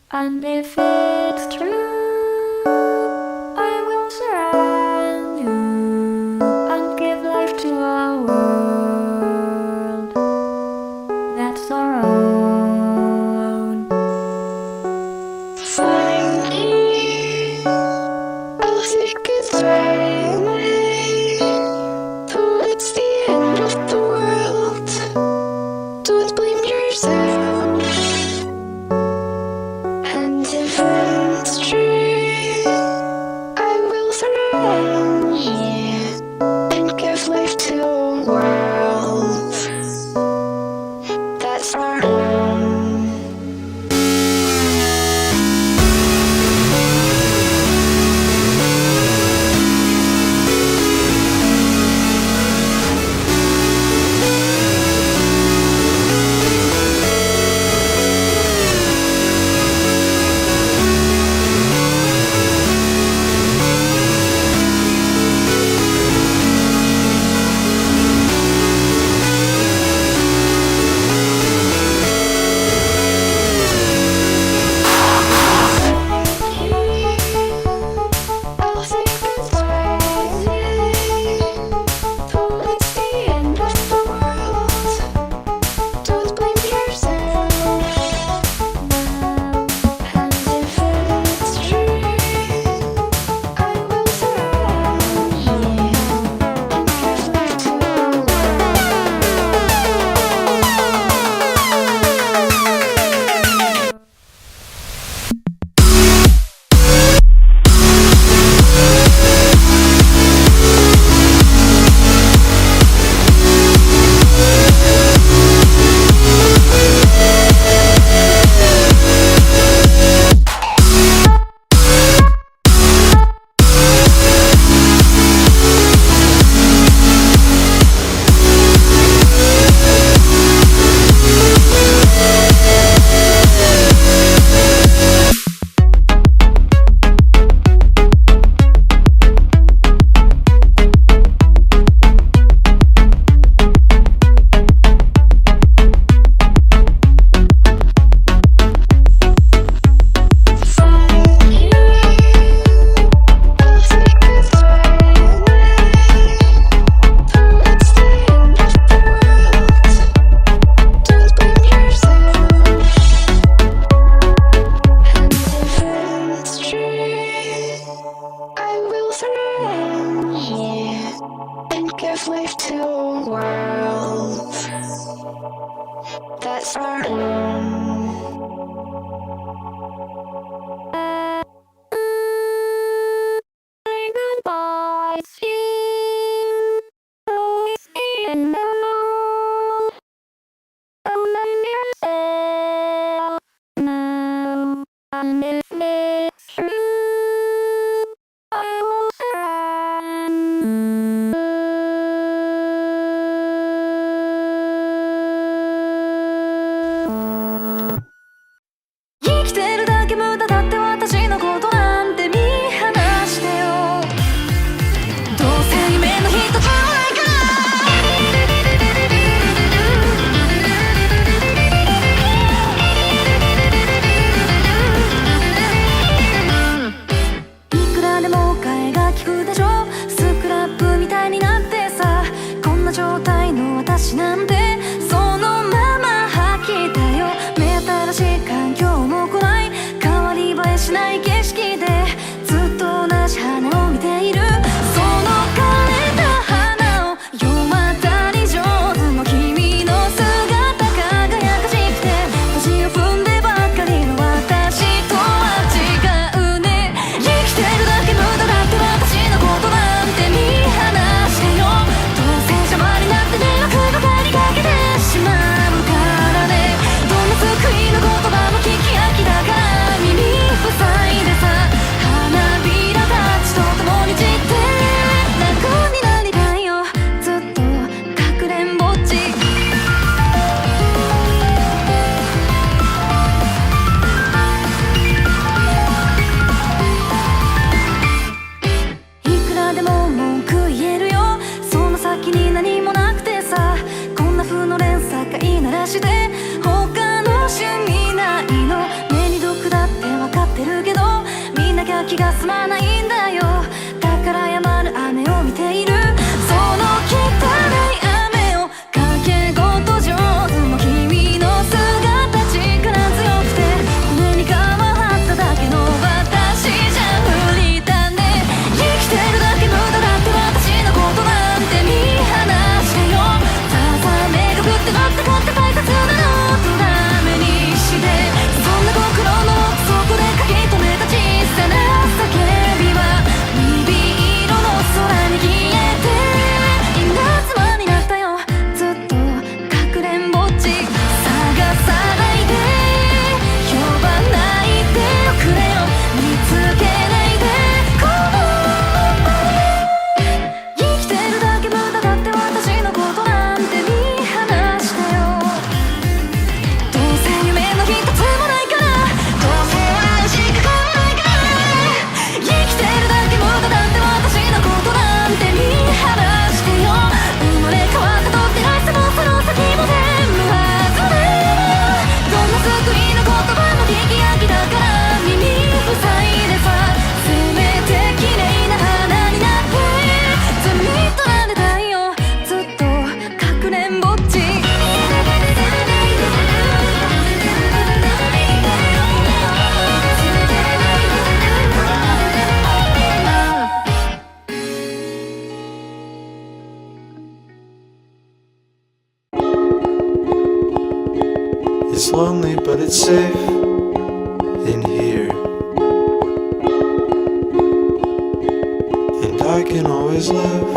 And if it's true, I will surround you and give life to a world that's our own. Finally, I'll say goodbye. Though it's the end of the world, don't blame yourself. And if it's true, I will surround you and give life to a world that's our own. I'll say goodbye. Though it's the end of the world, don't blame yourself. And if it's true, I will surround you and give life to a world. Give life to a world that's our own. Goodbye, you. Always be in the mood. Don't blame yourself now. And if it's true, I will surround you. 生きてるだけ無駄だって私のことなんて見放してよ。どうせ夢の一つもないから気が済まないんだよ。だから止まる雨を見ている。その汚い雨をかけごと上手の君の姿、力強くて胸に皮張っただけの私じゃ無理だね。生きてるだけ無駄だって私のことなんて見放してよ。さあさあ目が降って乗って買って大切なのとダメにして、そんな心の奥底で書き留めた小さな叫びは鈍色の空に消えて稲妻になったよ。ずっとかくれんぼっち探さないで呼ばないでおくれよ。見つけないでこのままに生きてるだけ無駄だって私のことなんて見放してよ。どうせ夢の一つもないから、どうせ愛しかないから、生きてるだけ無駄だって私のことなんて見放してよ。生まれ変わったとって愛してもその先も全部外れ。どんな救いの言葉も聞き飽きだから耳塞いでさ、せめて綺麗な花になって罪取られたいよ。ずっとかくれんぼっちIt's lonely, but it's safe in here. And I can always live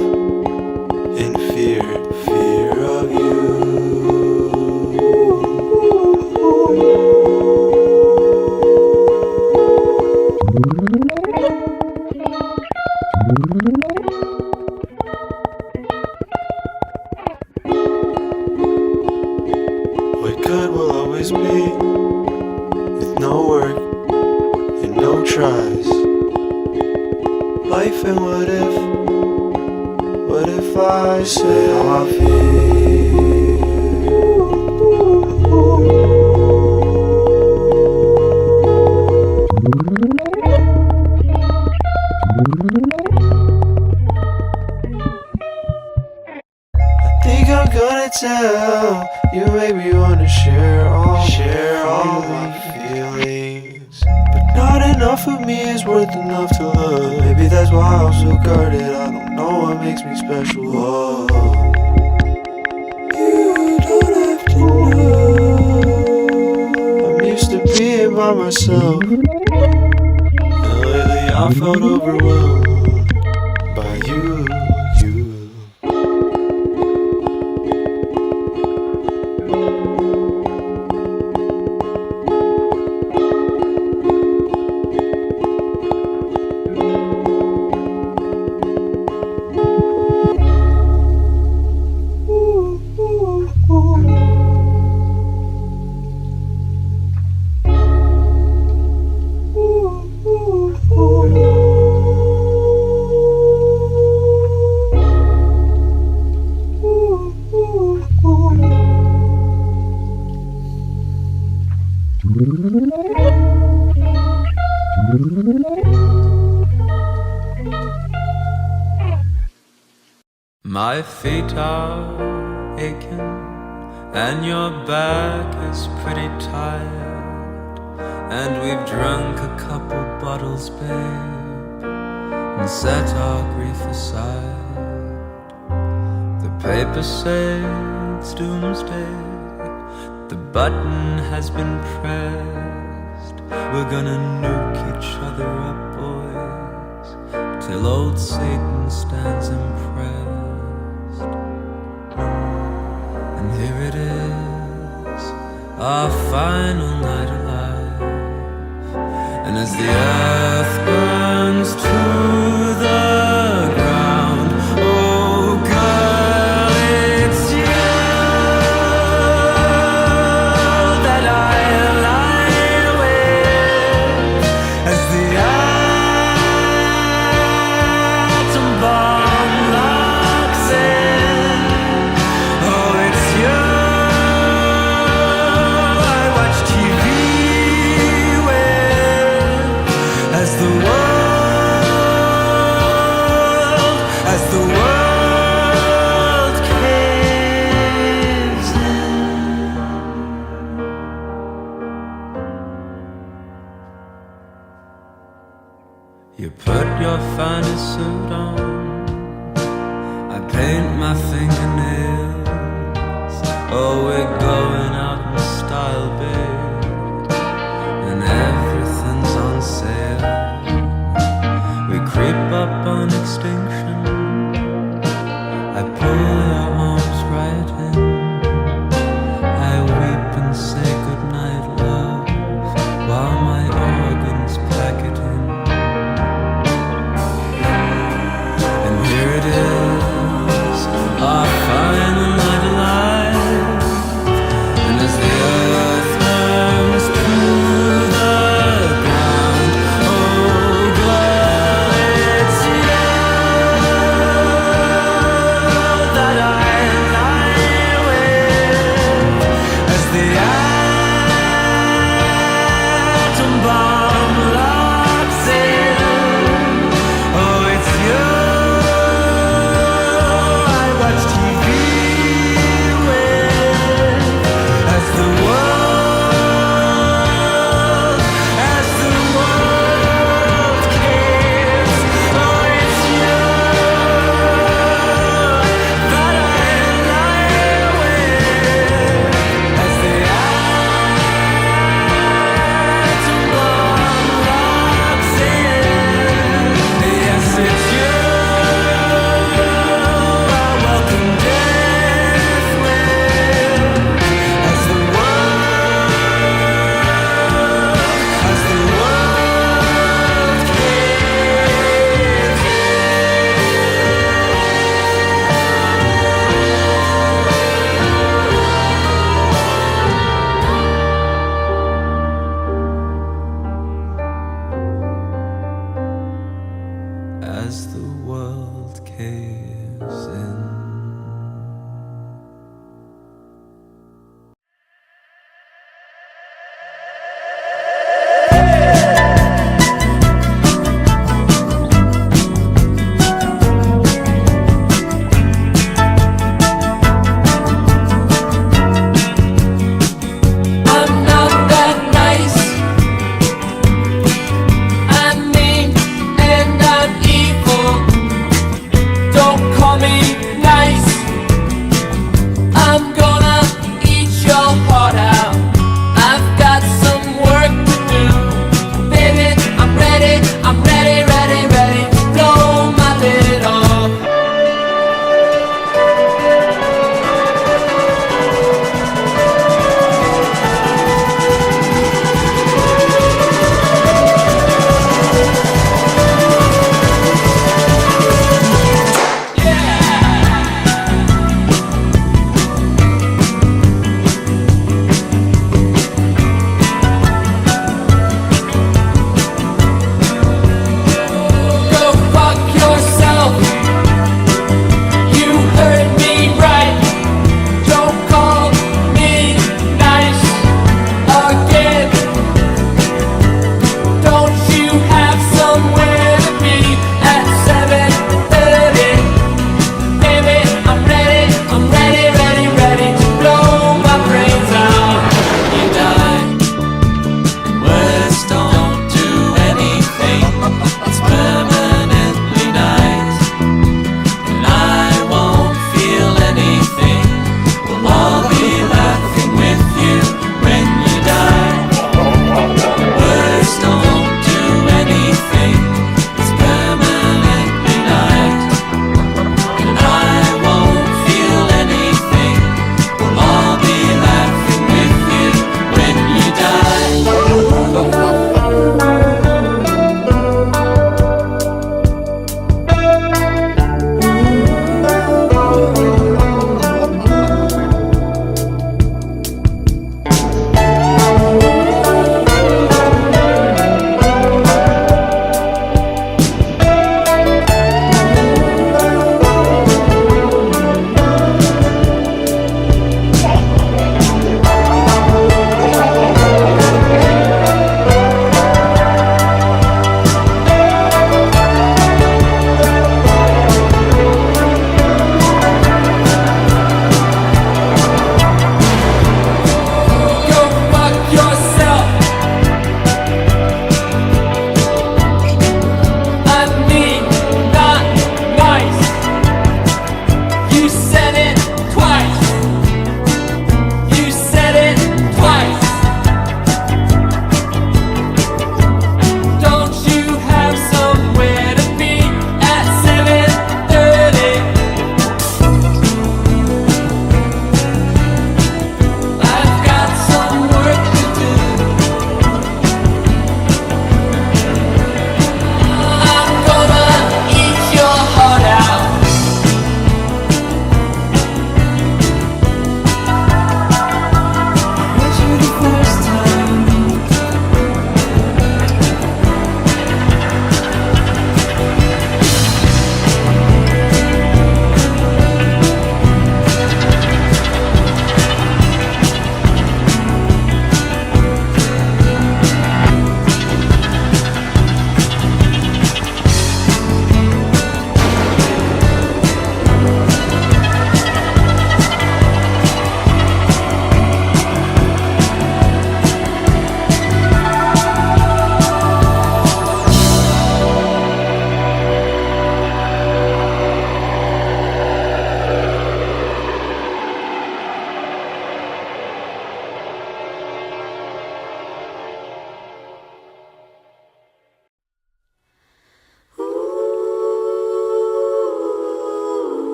in fear, fear of you. What good will always be with no work and no tries? Life and what if I say how I feel? I think I'm gonna tell you, make me wanna share all my feelings. But not enough of me is worth enough to love. Maybe that's why I'm so guarded. I don't know what makes me special. Whoa. You don't have to know. I'm used to being by myself, and lately I felt overwhelmed by you. My feet are aching and your back is pretty tired, and we've drunk a couple bottles, babe, and set our grief aside. The papers say it's doomsday, the button has been pressed. We're gonna nuke each other up, boys, till old Satan stands impressed. And here it is, our final night alive. And as the earth burns to the ground, oh girl, it's you that I lie with. As the atom bomb locks in, oh it's you I watch TV with. As the You put your finest suit on, I paint my fingernails. Oh, we're going out in style, babe, and everything's on sale. We creep up on extinction, I pull your arms right in, I weep and say goodnight, love, while my organs pack it in. And here it is, our final night alive. And as the earth turns to the ground, oh girl, it's you that I lie with. As the atom bomb locks in, oh it's you I watch TV with. As the world cares, oh it's you that I lie with. As the atom bomb locks in, yes it's you I welcome death with. As the world as the world caves in. I'm not that nice. I'm mean and I'm evil. Don't call me nice. I'm gonna eat your heart out. I've got some work to do.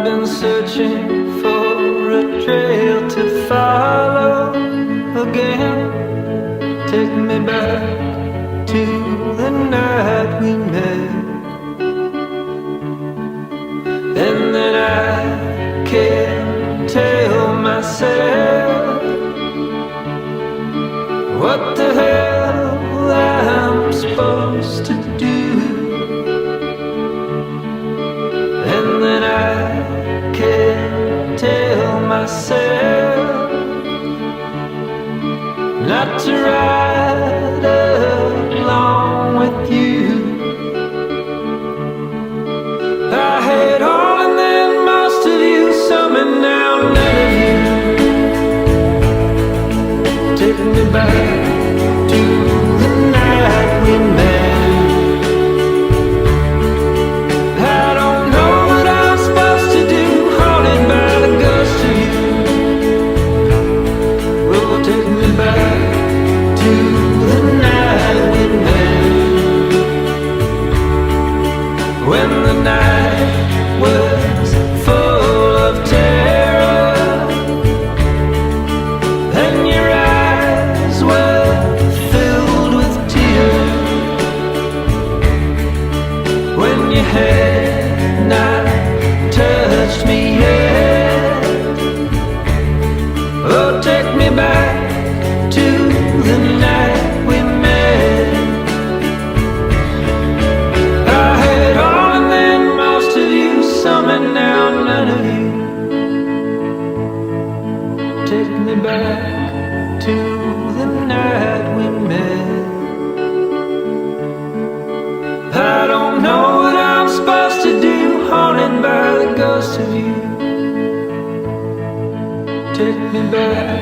been searching for a trail to follow again. Take me back to the night we met. And then I can't tell myself what the hell I'm supposed to do. And then I can't tell myself not to ride along with you. I had all and then most of you, some and now none of you. Take me back to the night we met. I don't know what I'm supposed to do, haunted by the ghost of you. Oh, take me back to the night we met. When the night was full of terror and your eyes were filled with tears. When you had not touched me yet. Oh, take me back to the night we met. I had all and then most of you, some and now none of you. Take me back to the night we met. I don't know what I'm supposed to do, haunted by the ghost of you. Take me back